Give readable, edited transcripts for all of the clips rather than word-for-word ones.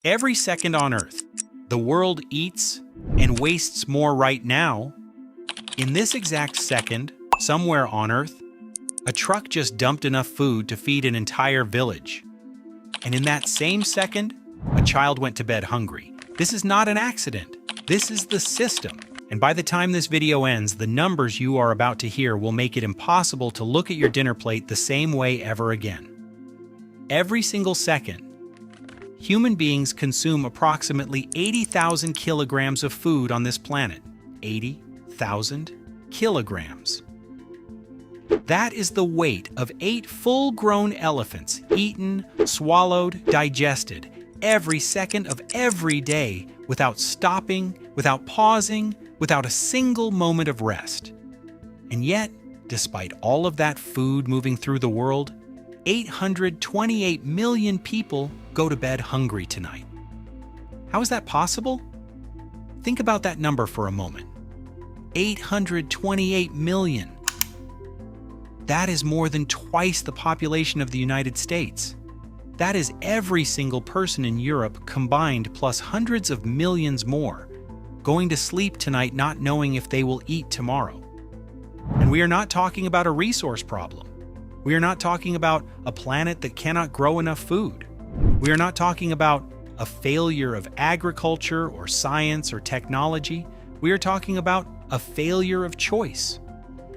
Every second on Earth, the world eats and wastes more right now. In this exact second, somewhere on Earth, a truck just dumped enough food to feed an entire village. And in that same second, a child went to bed hungry. This is not an accident. This is the system. And by the time this video ends, the numbers you are about to hear will make it impossible to look at your dinner plate the same way ever again. Every single second, human beings consume approximately 80,000 kilograms of food on this planet. 80,000 kilograms. That is the weight of 8 full-grown elephants, eaten, swallowed, digested, every second of every day, without stopping, without pausing, without a single moment of rest. And yet, despite all of that food moving through the world, 828 million people go to bed hungry tonight. How is that possible? Think about that number for a moment. 828 million. That is more than twice the population of the United States. That is every single person in Europe combined, plus hundreds of millions more, going to sleep tonight not knowing if they will eat tomorrow. And we are not talking about a resource problem. We are not talking about a planet that cannot grow enough food. We are not talking about a failure of agriculture or science or technology. We are talking about a failure of choice.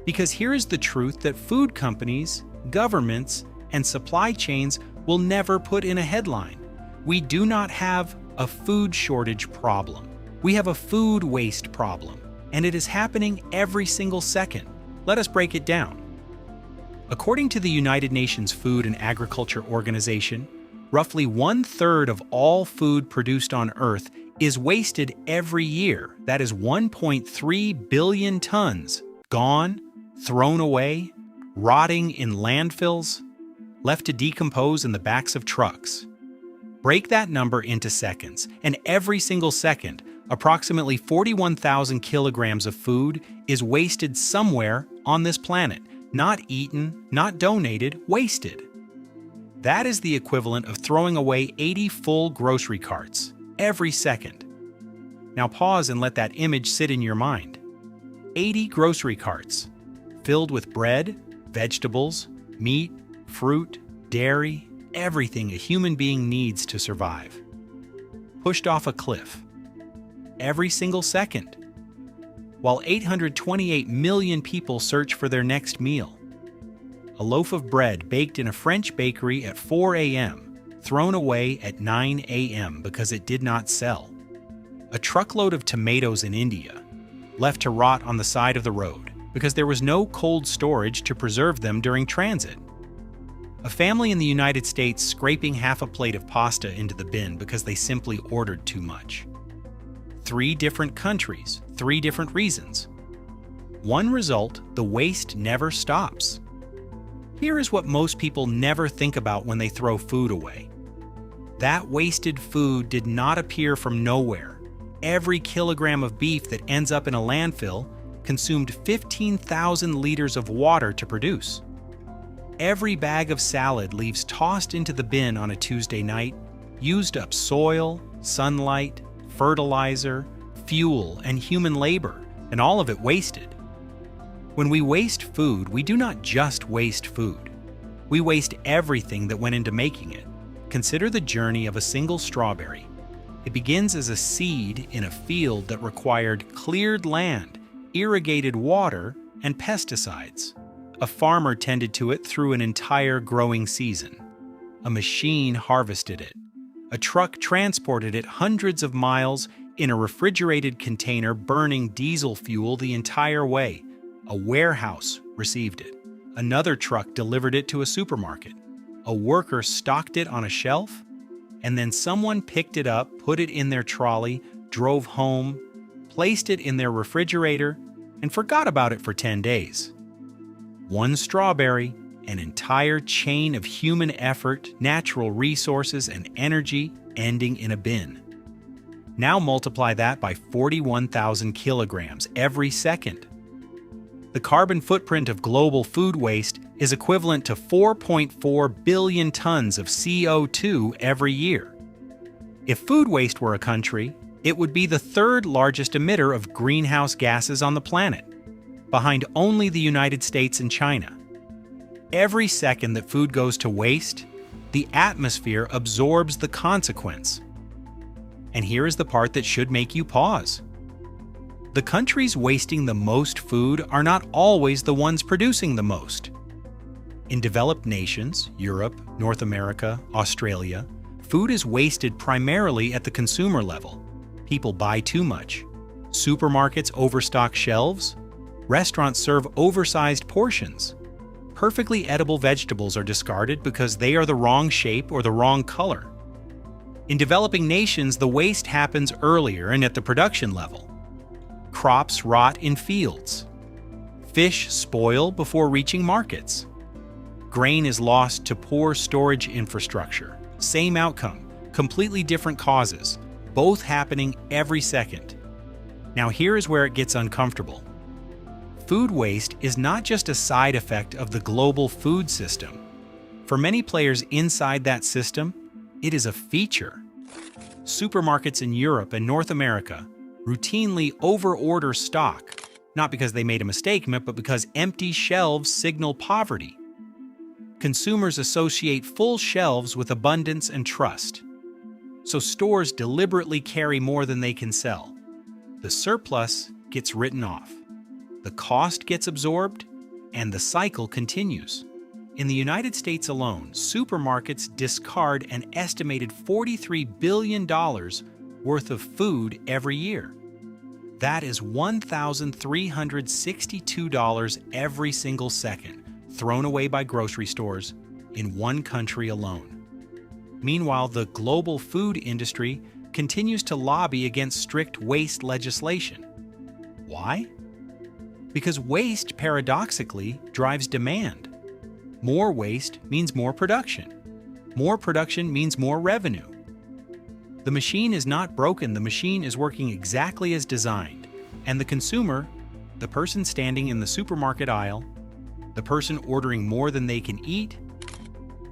Because here is the truth that food companies, governments, and supply chains will never put in a headline. We do not have a food shortage problem. We have a food waste problem, and it is happening every single second. Let us break it down. According to the United Nations Food and Agriculture Organization, roughly 1/3 of all food produced on Earth is wasted every year. That is 1.3 billion tons, gone, thrown away, rotting in landfills, left to decompose in the backs of trucks. Break that number into seconds, and every single second, approximately 41,000 kilograms of food is wasted somewhere on this planet. Not eaten, not donated, wasted. That is the equivalent of throwing away 80 full grocery carts every second. Now pause and let that image sit in your mind. 80 grocery carts, filled with bread, vegetables, meat, fruit, dairy, everything a human being needs to survive. Pushed off a cliff. Every single second. While 828 million people search for their next meal. A loaf of bread baked in a French bakery at 4 a.m., thrown away at 9 a.m. because it did not sell. A truckload of tomatoes in India, left to rot on the side of the road because there was no cold storage to preserve them during transit. A family in the United States scraping half a plate of pasta into the bin because they simply ordered too much. 3 different countries, 3 different reasons. One result, the waste never stops. Here is what most people never think about when they throw food away. That wasted food did not appear from nowhere. Every kilogram of beef that ends up in a landfill consumed 15,000 liters of water to produce. Every bag of salad leaves tossed into the bin on a Tuesday night, used up soil, sunlight, fertilizer, fuel, and human labor, and all of it wasted. When we waste food, we do not just waste food. We waste everything that went into making it. Consider the journey of a single strawberry. It begins as a seed in a field that required cleared land, irrigated water, and pesticides. A farmer tended to it through an entire growing season. A machine harvested it. A truck transported it hundreds of miles in a refrigerated container burning diesel fuel the entire way. A warehouse received it. Another truck delivered it to a supermarket. A worker stocked it on a shelf, and then someone picked it up, put it in their trolley, drove home, placed it in their refrigerator, and forgot about it for 10 days. One strawberry, an entire chain of human effort, natural resources, and energy ending in a bin. Now multiply that by 41,000 kilograms every second. The carbon footprint of global food waste is equivalent to 4.4 billion tons of CO2 every year. If food waste were a country, it would be the third largest emitter of greenhouse gases on the planet, behind only the United States and China. Every second that food goes to waste, the atmosphere absorbs the consequence. And here is the part that should make you pause. The countries wasting the most food are not always the ones producing the most. In developed nations, Europe, North America, Australia, food is wasted primarily at the consumer level. People buy too much. Supermarkets overstock shelves. Restaurants serve oversized portions. Perfectly edible vegetables are discarded because they are the wrong shape or the wrong color. In developing nations, the waste happens earlier and at the production level. Crops rot in fields. Fish spoil before reaching markets. Grain is lost to poor storage infrastructure. Same outcome, completely different causes, both happening every second. Now here is where it gets uncomfortable. Food waste is not just a side effect of the global food system. For many players inside that system, it is a feature. Supermarkets in Europe and North America routinely overorder stock, not because they made a mistake, but because empty shelves signal poverty. Consumers associate full shelves with abundance and trust, so stores deliberately carry more than they can sell. The surplus gets written off, the cost gets absorbed, and the cycle continues. In the United States alone, supermarkets discard an estimated $43 billion worth of food every year. That is $1,362 every single second, thrown away by grocery stores in one country alone. Meanwhile, the global food industry continues to lobby against strict waste legislation. Why? Because waste, paradoxically, drives demand. More waste means more production. More production means more revenue. The machine is not broken, the machine is working exactly as designed. And the consumer, the person standing in the supermarket aisle, the person ordering more than they can eat,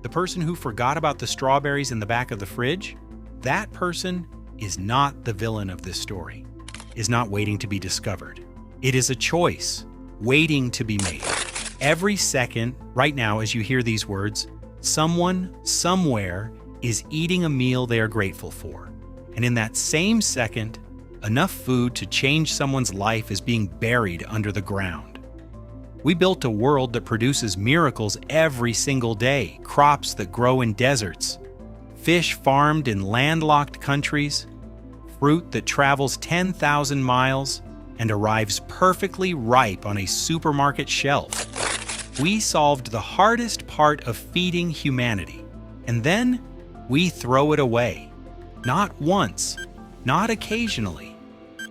the person who forgot about the strawberries in the back of the fridge, that person is not the villain of this story, is not waiting to be discovered. It is a choice, waiting to be made. Every second, right now, as you hear these words, someone, somewhere, is eating a meal they are grateful for. And in that same second, enough food to change someone's life is being buried under the ground. We built a world that produces miracles every single day, crops that grow in deserts, fish farmed in landlocked countries, fruit that travels 10,000 miles and arrives perfectly ripe on a supermarket shelf. We solved the hardest part of feeding humanity, and then we throw it away. Not once, not occasionally,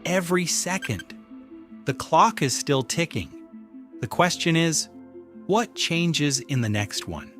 every second. The clock is still ticking. The question is, what changes in the next one?